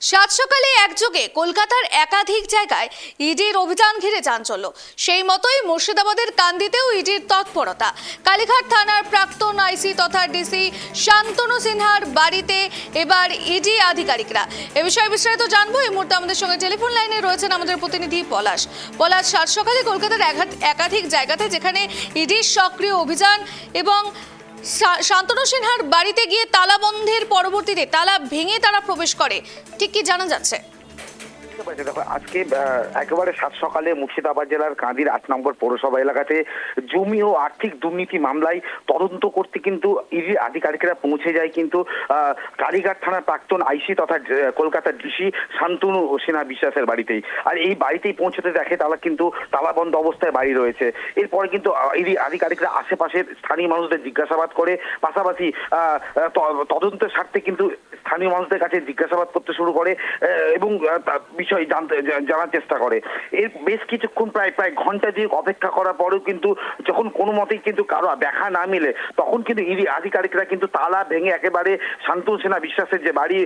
সাত সকালে একযোগে কলকাতার একাধিক জায়গায় ইডির অভিযান ঘিরে চাঞ্চল্য। সেই মতোই মুর্শিদাবাদের কান্দিতেও ইডির তৎপরতা। কালীঘাট থানার প্রাক্তন আইসি তথা ডিসি শান্তনু সিনহার বাড়িতে এবার ইডি আধিকারিকরা। এ বিষয়ে বিস্তারিত জানবো। এই মুহূর্তে আমাদের সঙ্গে টেলিফোন লাইনে রয়েছেন আমাদের প্রতিনিধি পলাশ। সাত সকালে কলকাতার একাধিক জায়গাতে যেখানে ইডির সক্রিয় অভিযান এবং শান্তনু সিনহার বাড়িতে গিয়ে তালা বন্ধের পরবর্তীতে তালা ভেঙে তারা প্রবেশ করে, ঠিক কি জানা যাচ্ছে? দেখো, আজকে একেবারে সাত সকালে মুর্শিদাবাদ জেলার কাঁদির ৮ নম্বর পৌরসভা এলাকাতে জমি ও আর্থিক দুর্নীতি মামলায় তদন্ত করতে কিন্তু ইডি আধিকারিকরা পৌঁছে যায় কিন্তু কালীঘাট থানার প্রাক্তন আইসি তথা কলকাতার ডিসি শান্তনু সিনহা বিশ্বাসের বাড়িতেই। আর এই বাড়িতেই পৌঁছতে দেখে তারা কিন্তু তালাবন্ধ অবস্থায় বাড়ি রয়েছে। এরপরে কিন্তু ইডি আধিকারিকরা আশেপাশের স্থানীয় মানুষদের জিজ্ঞাসাবাদ করে, পাশাপাশি তদন্তের স্বার্থে কিন্তু স্থানীয় মানুষদের কাছে জিজ্ঞাসাবাদ করতে শুরু করে এবং বিষয় জানার চেষ্টা করে। এর বেশ কিছুক্ষণ প্রায় ঘন্টা দিয়ে অপেক্ষা করার পরেও কিন্তু যখন কোনো মতেই কিন্তু কারো দেখা না মিলে, তখন কিন্তু ইডি আধিকারিকরা কিন্তু তালা ভেঙে একেবারে শান্তনু সিনহা বিশ্বাসের যে বাড়ি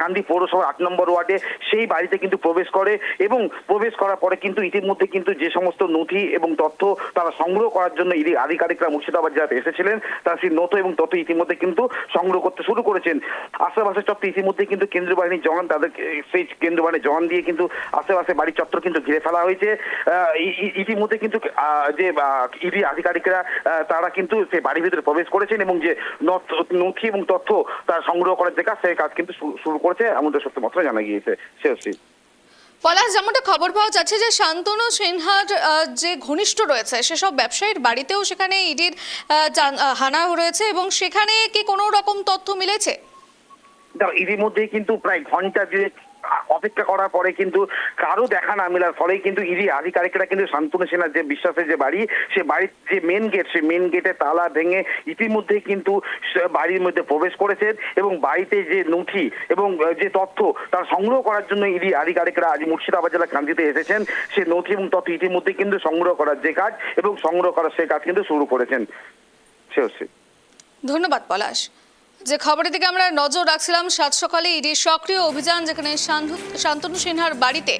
কান্দি পৌরসভার ৮ নম্বর ওয়ার্ডে, সেই বাড়িতে কিন্তু প্রবেশ করে এবং প্রবেশ করার পরে কিন্তু ইতিমধ্যে কিন্তু যে সমস্ত নথি এবং তথ্য তারা সংগ্রহ করার জন্য ইডি আধিকারিকরা মুর্শিদাবাদ জেলাতে এসেছিলেন, তারা সেই নথি এবং তথ্য ইতিমধ্যে কিন্তু সংগ্রহ করতে শুরু করেছেন। আশেপাশে চত্বর ইতিমধ্যে কিন্তু কেন্দ্রীয় বাহিনীর জওয়ান, তাদের সেই কেন্দ্রীয় বাহিনীর জওয়ান দিয়ে কিন্তু আশেপাশে বাড়ির চত্বর কিন্তু ঘিরে ফেলা হয়েছে। ইতিমধ্যে কিন্তু যে ইডি আধিকারিকরা তারা কিন্তু সেই বাড়ির ভিতরে প্রবেশ করেছেন এবং যে নথি এবং তথ্য তারা সংগ্রহ করার যে কাজ, সেই কাজ কিন্তু শুরু করেছে এমনটা সত্য মাত্র জানা গিয়েছে। পলাশ, যেমনটা খবর পাওয়া যাচ্ছে যে শান্তনু সিনহার যে ঘনিষ্ঠ রয়েছে সেসব ব্যবসায়ীর বাড়িতেও সেখানে ইডির হানা রয়েছে এবং সেখানে কি কোনো রকম তথ্য মিলেছে? ইতিমধ্যেই কিন্তু প্রায় ঘন্টা যে অপেক্ষা করার পরে কিন্তু কারো দেখা না মেলার ফলে কিন্তু ইডি আধিকারিকরা কিন্তু শান্তনু সিনহার যে বিশ্বাসের যে বাড়ি, সে বাড়ির যে মেন গেট, সেই মেন গেটে তালা ভেঙে ইতিমধ্যে কিন্তু বাড়ির মধ্যে প্রবেশ করেছেন এবং বাড়িতে যে নথি এবং যে তথ্য তার সংগ্রহ করার জন্য ইডি আধিকারিকরা আজ মুর্শিদাবাদ জেলার কান্দিতে এসেছেন। সে নথি এবং তথ্য ইতিমধ্যে কিন্তু সংগ্রহ করার যে কাজ এবং সংগ্রহ করার সে কাজ কিন্তু শুরু করেছেন। ধন্যবাদ পলাশ। যে খবরের দিকে আমরা নজর রাখছিলাম, সাত সকালে ইডির সক্রিয় অভিযান যেখানে শান্তনু সিনহার বাড়িতে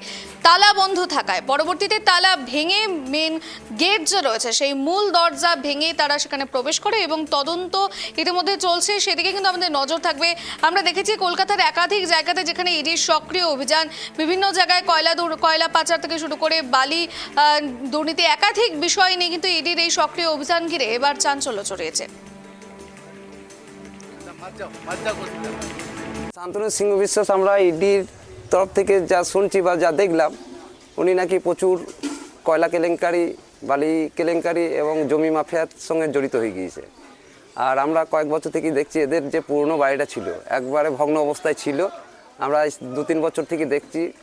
তালা বন্ধ থাকায় পরবর্তীতে তালা ভেঙে মেন গেট যে রয়েছে সেই মূল দরজা ভেঙে তারা সেখানে প্রবেশ করে এবং তদন্ত ইতিমধ্যে চলছে, সেদিকে কিন্তু আমাদের নজর থাকবে। আমরা দেখেছি কলকাতার একাধিক জায়গাতে যেখানে ইডির সক্রিয় অভিযান, বিভিন্ন জায়গায় কয়লা পাচার থেকে শুরু করে বালি দুর্নীতি, একাধিক বিষয় নিয়ে কিন্তু ইডির এই সক্রিয় অভিযান ঘিরে এবার চাঞ্চল্য ছড়িয়েছে। শান্তনু সিংহ বিশ্বাস, আমরা ইডির তরফ থেকে যা শুনছি বা যা দেখলাম, উনি নাকি প্রচুর কয়লা কেলেঙ্কারি, বালি কেলেঙ্কারি এবং জমি মাফিয়ার সঙ্গে জড়িত হয়ে গিয়েছে। আর আমরা কয়েক বছর থেকেই দেখছি এদের যে পুরনো বাড়িটা ছিল একবারে ভগ্ন অবস্থায় ছিল। আমরা 2-3 বছর থেকে দেখছি